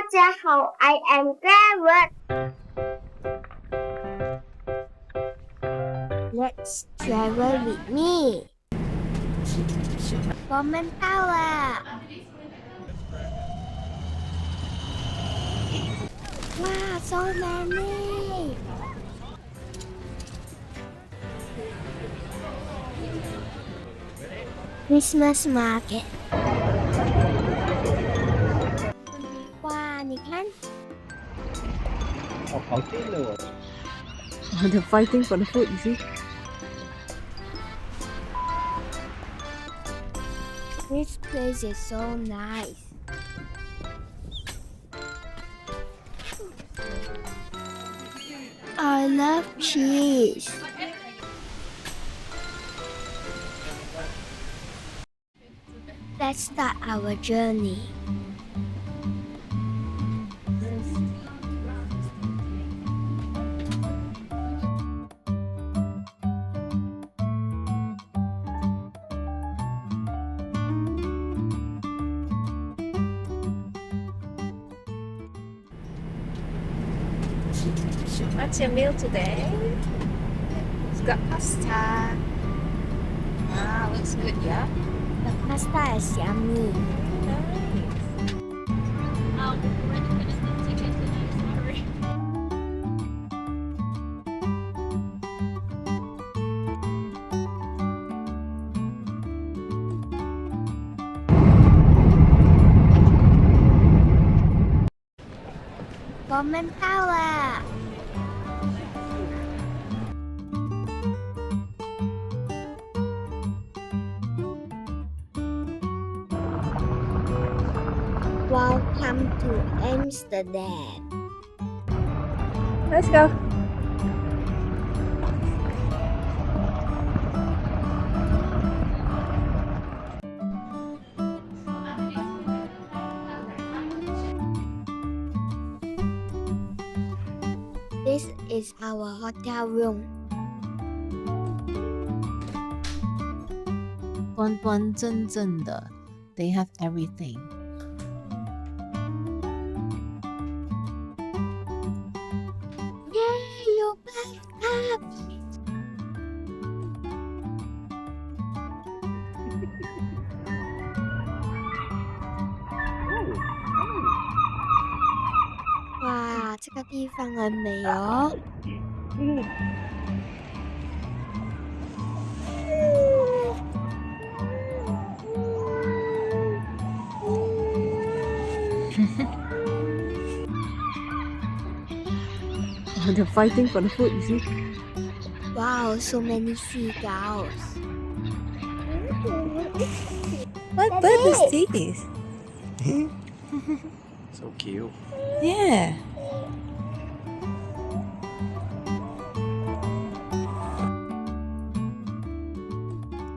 家好 I am Garrett. Let's travel with me. 我们到了。哇 so many. Christmas market. 哇，你看。哦，跑近了我。They're fighting for the food, you see? This place is so nice. I love cheese. Let's start our journey. What's your meal today? It's got pasta. Wow, looks good, yeah? The pasta is yummy. Power. Welcome to Amsterdam. Let's go. This is our hotel room. 端端正正的 they have everything. Yay, you bathtub! Wow, 这个地方很美哦。They're fighting for the food, you see? Wow, so many seagulls. What bird is this? So cute. Yeah. "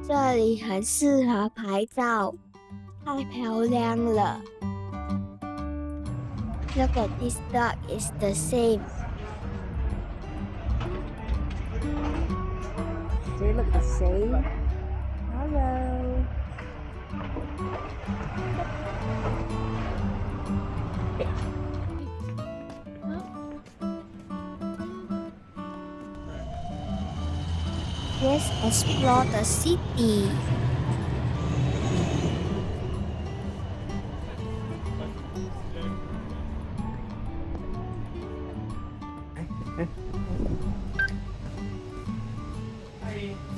这里很适合拍照，太漂亮了。Look at this dog, it's the same. They look the same. Hello. Let's explore the city.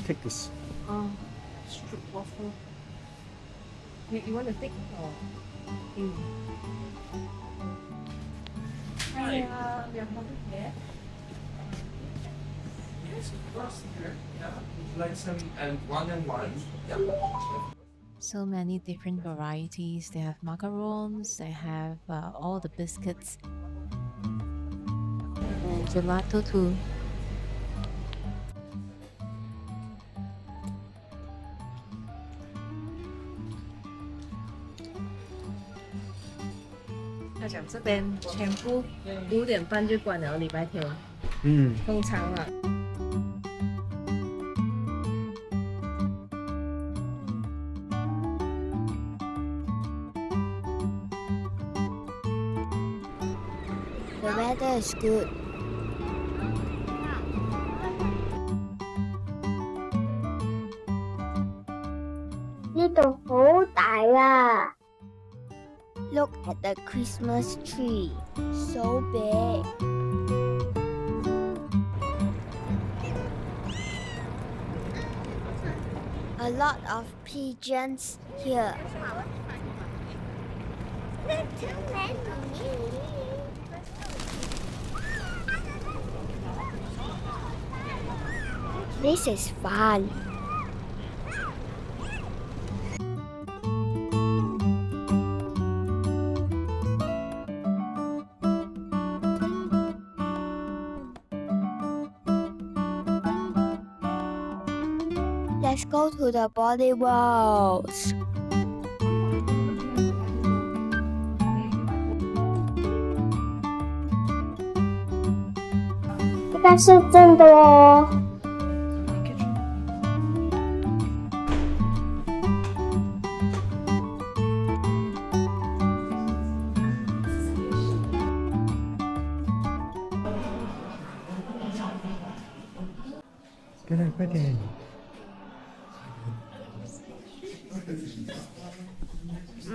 Take this. Strip waffle. You want to take or? Hi, we are coming here. Yes, of course. Yeah. Would you like some and one? Yeah. So many different varieties. They have macarons, they have all the biscuits, and gelato too.他讲这边全部5点半就关了，礼拜天。通常啊。The weather is good. Look at the Christmas tree. So big. A lot of pigeons here. This is fun. Let's go to the body walls.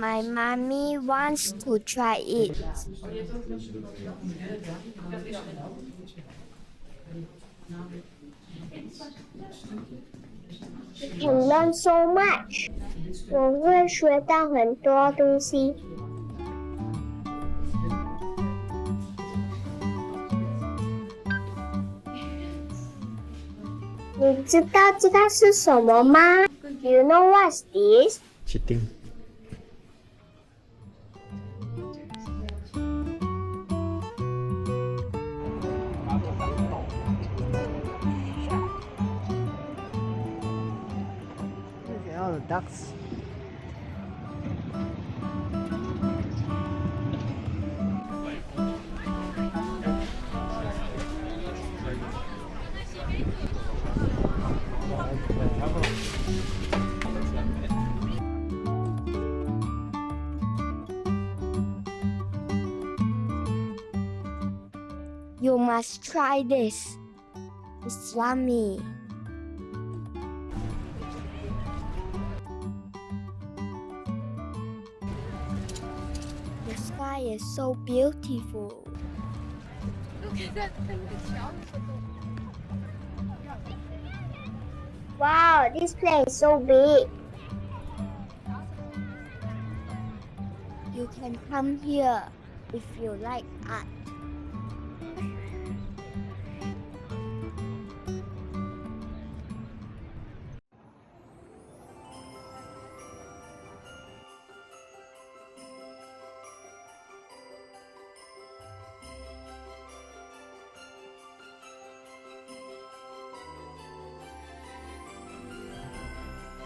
My mommy wants to try it. You can learn so much. 我会学到很多东西。你知道这个是什么吗 ？Do you know what's this? Cheating. Look at all the ducks. You must try this. It's yummy. The sky is so beautiful. Wow, this place is so big. You can come here if you like art.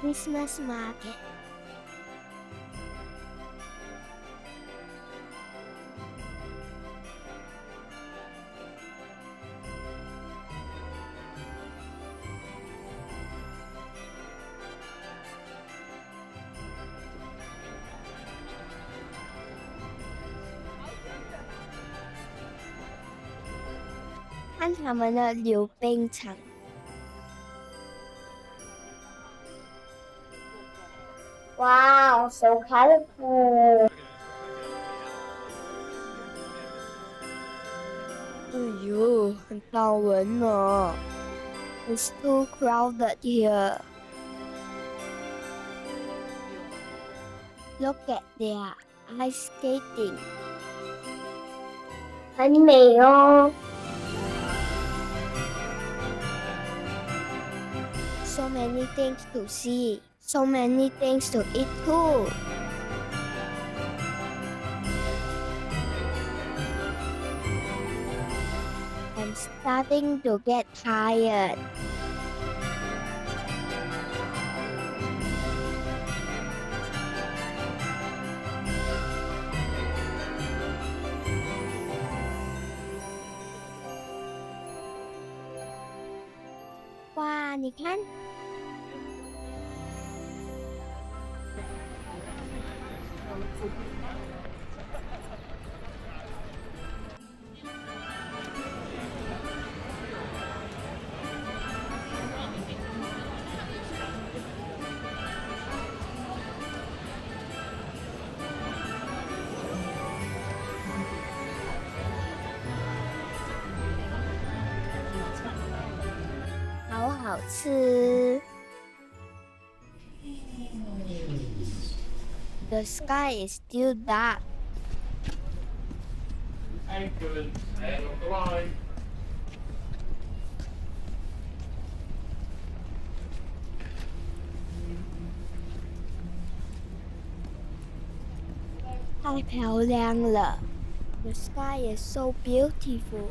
Christmas market. Look 看他们的溜冰场。Wow, so colorful. 哎呦，很好闻哦。It's too crowded here. Look at their ice skating. 很美哦。So many things to see. So many things to eat too. I'm starting to get tired. Wow, 你看。好吃。The sky is still dark. Ankle and of the line. 太漂亮了。The sky is so beautiful.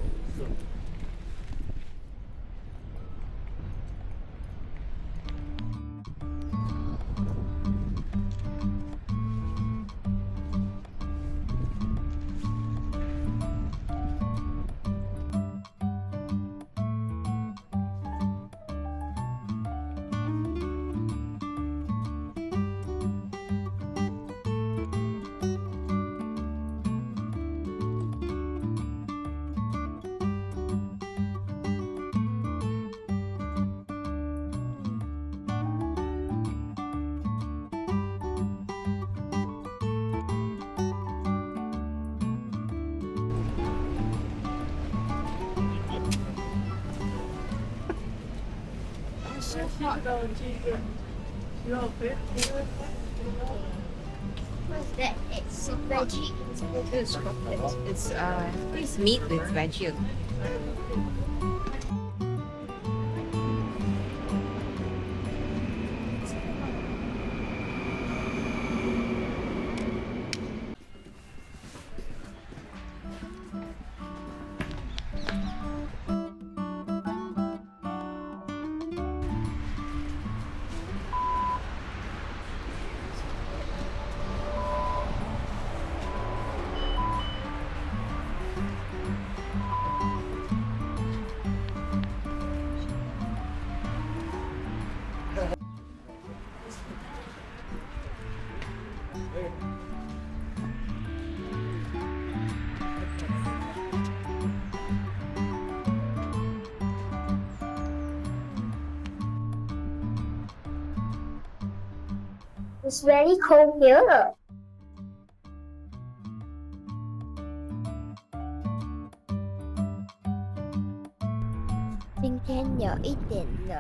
What's that? It's veggie. It's meat with veggie. It's very cold here. 今天有一点冷。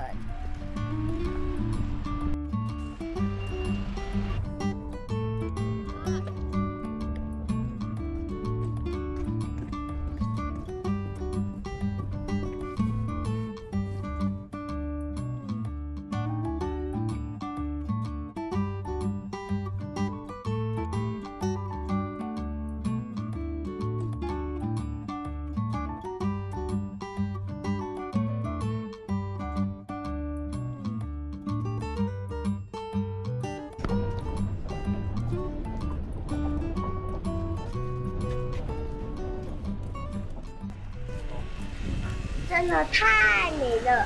真的太美了。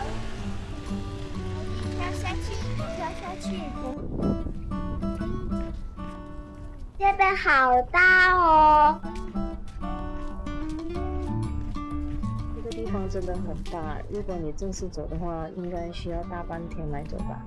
跳下去，跳下去。这边好大哦。这个地方真的很大，如果你正式走的话，应该需要大半天来走吧。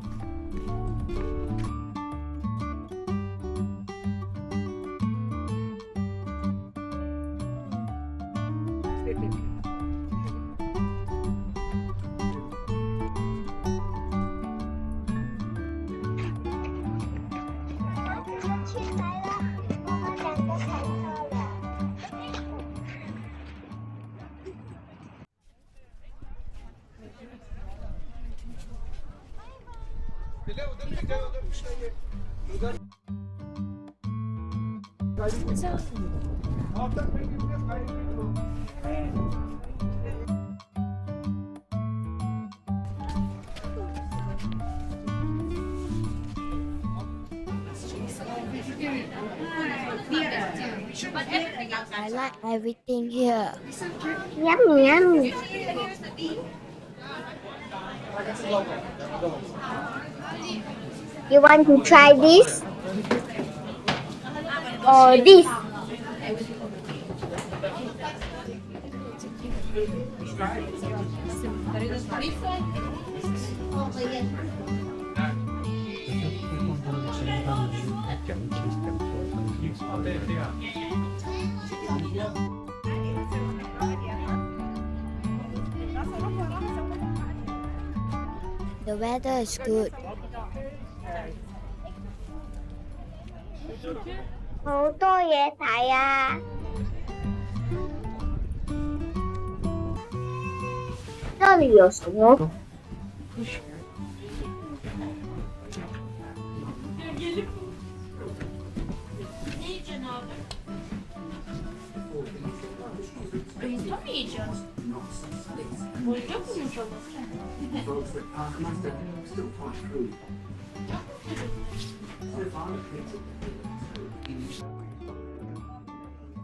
I like everything here. Yummy, yummy. You want to try this? Or this? The weather is good. 好多嘢睇啊！这里有什么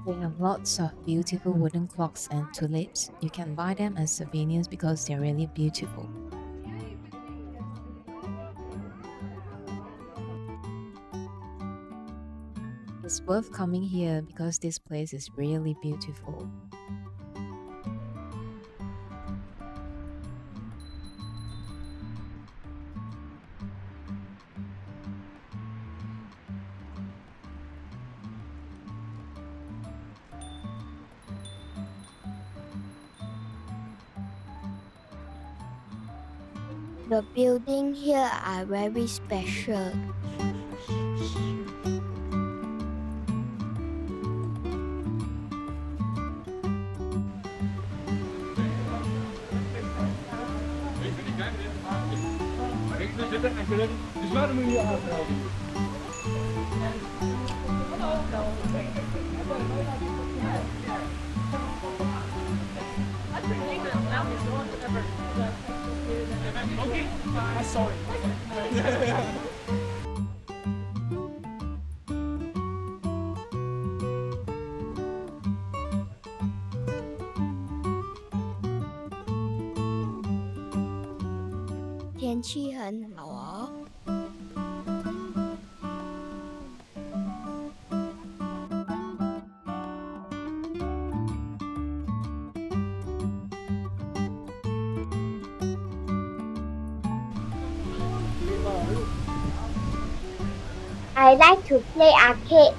？They have lots of beautiful wooden clocks and tulips. You can buy them as souvenirs because they're really beautiful. It's worth coming here because this place is really beautiful. The buildings here are very special. Dus waarom moet je aanhouden? Okay, sorry. 天气很好哦。I like to play arcade.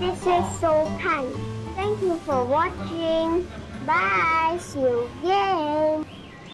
This is so kind. Thank you for watching. Bye. See you again.